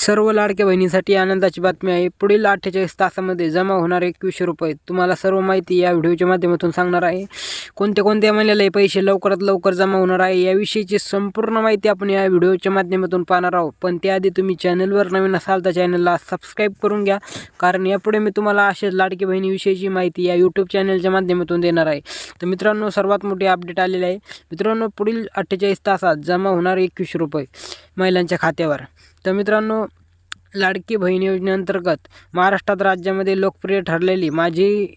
सर्व लाडक्या बहिणींसाठी आनंदाची बातमी आहे। पुढील 48 तासामध्ये जमा होणार 2100 रुपये। तुम्हाला सर्व माहिती या व्हिडिओच्या माध्यमातून सांगणार आहे। कोणत्या महिन्याला हे पैसे लवकरात लवकर जमा होणार आहे याविषयीची संपूर्ण माहिती आपण या व्हिडिओच्या माध्यमातून पाहणार आहोत। पण त्याआधी तुम्ही चॅनलवर नवीन असाल तर चॅनलला सबस्क्राईब करून घ्या, कारण यापुढे मी तुम्हाला अशाच लाडकी बहिणीविषयीची माहिती या यूट्यूब चॅनलच्या माध्यमातून देणार आहे। तर मित्रांनो, सर्वात मोठी अपडेट आलेली आहे। मित्रांनो, पुढील 48 तासात जमा होणार 2100 रुपये महिलांच्या खात्यावर। तर मित्रांनो, लाडकी बहीण योजनेअंतर्गत महाराष्ट्रात राज्यामध्ये लोकप्रिय ठरलेली माजी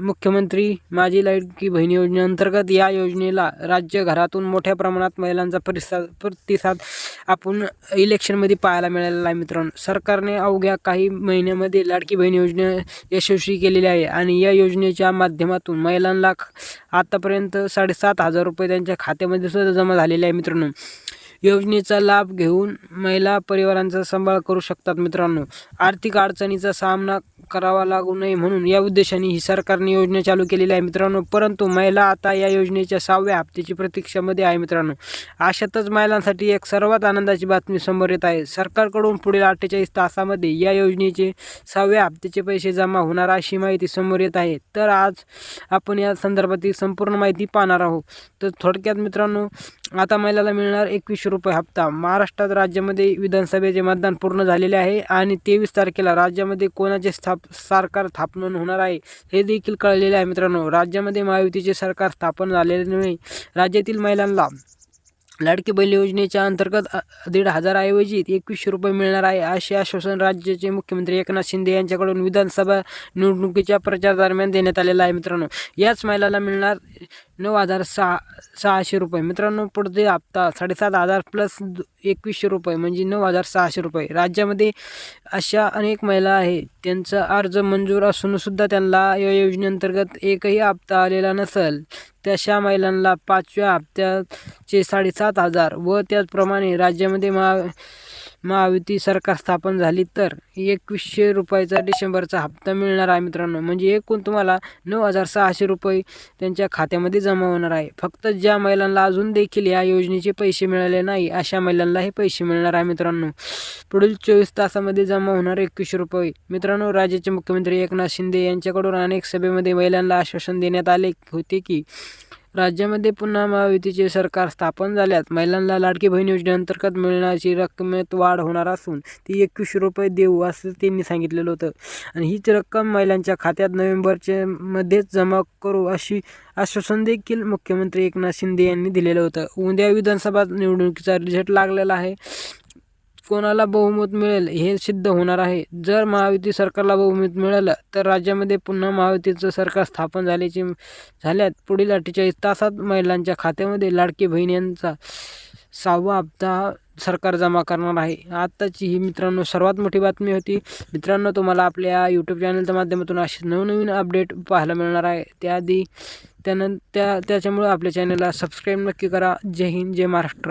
मुख्यमंत्री माझी लाडकी बहीण योजनेअंतर्गत या योजनेला राज्यभरातून मोठ्या प्रमाणात महिलांचा प्रतिसाद आपण इलेक्शनमध्ये पाहायला मिळालेला आहे। मित्रांनो, सरकारने अवघ्या काही महिन्यामध्ये लाडकी बहीण योजना यशस्वी केलेली आहे आणि या योजनेच्या माध्यमातून महिलांना आतापर्यंत 7,500 रुपये त्यांच्या खात्यामध्ये सुद्धा जमा झालेले आहे। मित्रांनो, योजनेचा लाभ घेऊन महिला परिवारांचा सांभाळ करू शकतात। मित्रांनो, आर्थिक अडचणीचा सामना करावा लागू नये म्हणून या उद्देशाने ही सरकारने योजना चालू केलेली आहे। मित्रांनो, परंतु महिला आता या योजनेच्या 6व्या हप्त्याची प्रतीक्षेमध्ये आहे। मित्रांनो, अशातच महिलांसाठी एक सर्वात आनंदाची बातमी समोर येत आहे। सरकारकडून पुढील 48 तासामध्ये या योजनेचे 6व्या हप्त्याचे पैसे जमा होणार अशी माहिती समोर येत आहे। तर आज आपण या संदर्भातील संपूर्ण माहिती पाहणार आहोत। तर थोडक्यात मित्रांनो, आता महिलाला मिळणार 2100 रुपये हप्ता। महाराष्ट्रात राज्यामध्ये विधानसभेचे मतदान पूर्ण झालेले आहे आणि 23 तारखेला राज्यामध्ये कोणाचे सरकार स्थापन होणार आहे हे देखील कळलेले आहे। मित्रांनो, राज्यामध्ये महायुतीचे सरकार स्थापन झालेल्यामुळे राज्यातील महिलांना लाडकी बहीण योजनेच्या अंतर्गत 1,500 ऐवजी 2100 रुपये मिळणार आहे असे आश्वासन राज्याचे मुख्यमंत्री एकनाथ शिंदे यांच्याकडून विधानसभा निवडणुकीच्या प्रचार दरम्यान देण्यात आलेला आहे। मित्रांनो, याच महिलांना मिळणार 9,600 रुपये। मित्रांनो, पुढचे हप्ता 7,500 प्लस 2100 रुपये म्हणजे 9,600 रुपये। राज्यामध्ये अशा अनेक महिला आहेत त्यांचा अर्ज मंजूर असून सुद्धा त्यांना या योजनेअंतर्गत एकही हप्ता आलेला नसेल, तशा महिलांना 5व्या हप्त्याचे 7,500 व त्याचप्रमाणे राज्यामध्ये महायुती सरकार स्थापन झाली तर 2100 रुपयाचा डिसेंबरचा हप्ता मिळणार आहे। मित्रांनो, म्हणजे एकूण तुम्हाला 9,600 रुपये त्यांच्या खात्यामध्ये जमा होणार आहे। फक्त ज्या महिलांना अजून देखील या योजनेचे पैसे मिळाले नाही अशा महिलांना हे पैसे मिळणार आहे। मित्रांनो, पुढील 24 तासामध्ये जमा होणार 2100 रुपये। मित्रांनो, राज्याचे मुख्यमंत्री एकनाथ शिंदे यांच्याकडून अनेक सभेमध्ये महिलांना आश्वासन देण्यात आले होते की राज्यामध्ये पुन्हा महायुतीचे सरकार स्थापन झाल्यास महिलांना लाडकी बहीण योजनेअंतर्गत मिळण्याची रकमेत वाढ होणार असून ती 2100 रुपये देऊ असं त्यांनी सांगितलेलं होतं आणि हीच रक्कम महिलांच्या खात्यात नोव्हेंबरच्या मध्येच जमा करू अशी आश्वासन देखील मुख्यमंत्री एकनाथ शिंदे यांनी दिलेलं होतं। उद्या विधानसभा निवडणुकीचा रिझल्ट लागलेला आहे। कोणाला बहुमत मिळेल हे सिद्ध होणार आहे। जर महायुती सरकारला बहुमत मिळालं तर राज्यामध्ये पुन्हा महायुतीचं सरकार स्थापन झाल्यात पुढील 48 तासात महिलांच्या खात्यामध्ये लाडकी बहीण यांचा 6वा हप्ता सरकार जमा करणार आहे। आताची ही मित्रांनो सर्वात मोठी बातमी होती। मित्रांनो, तुम्हाला आपल्या यूट्यूब चॅनलच्या माध्यमातून असे नवनवीन अपडेट पाहायला मिळणार आहे। त्याच्यामुळे आपल्या चॅनलला सबस्क्राईब नक्की करा। जय हिंद, जय महाराष्ट्र।